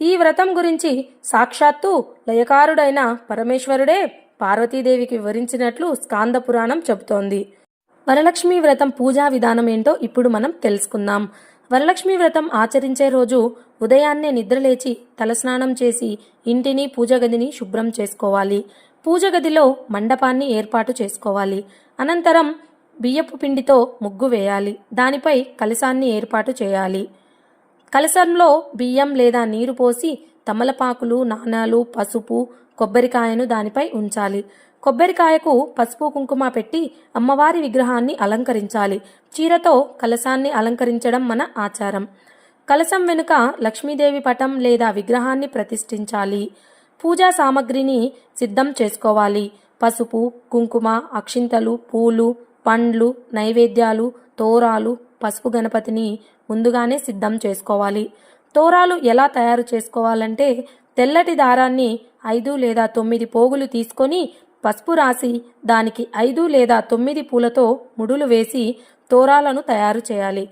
ఈ వ్రతం గురించి సాక్షాత్తు లయకారుడైన పరమేశ్వరుడే పార్వతీదేవికి వివరించినట్లు స్కాంద పురాణం చెబుతోంది. వరలక్ష్మి వ్రతం పూజా విధానం ఏంటో ఇప్పుడు మనం తెలుసుకుందాం. వరలక్ష్మి వ్రతం ఆచరించే రోజు ఉదయాన్నే నిద్రలేచి తలస్నానం చేసి ఇంటిని పూజ గదిని శుభ్రం చేసుకోవాలి. పూజ గదిలో మండపాన్ని ఏర్పాటు చేసుకోవాలి. అనంతరం బియ్యపు పిండితో ముగ్గు వేయాలి. దానిపై కలశాన్ని ఏర్పాటు చేయాలి. కలశంలో బియ్యం లేదా నీరు పోసి తమలపాకులు, నాణాలు, పసుపు, కొబ్బరికాయను దానిపై ఉంచాలి. కొబ్బరికాయకు పసుపు కుంకుమ పెట్టి అమ్మవారి విగ్రహాన్ని అలంకరించాలి. చీరతో కలశాన్ని అలంకరించడం మన ఆచారం. కలశం వెనుక లక్ష్మీదేవి పటం లేదా విగ్రహాన్ని ప్రతిష్ఠించాలి. పూజా సామగ్రిని సిద్ధం చేసుకోవాలి. పసుపు, కుంకుమ, అక్షింతలు, పూలు, పండ్లు, నైవేద్యాలు, తోరాలు, పసుపు గణపతిని ముందుగానే సిద్ధం చేసుకోవాలి. తోరాలు ఎలా తయారు చేసుకోవాలంటే తెల్లటి దారాన్ని 5 లేదా 9 పోగులు తీసుకొని పసుపు రాసి దానికి 5 లేదా 9 పూలతో ముడులు వేసి తోరాలను తయారు చేయాలి.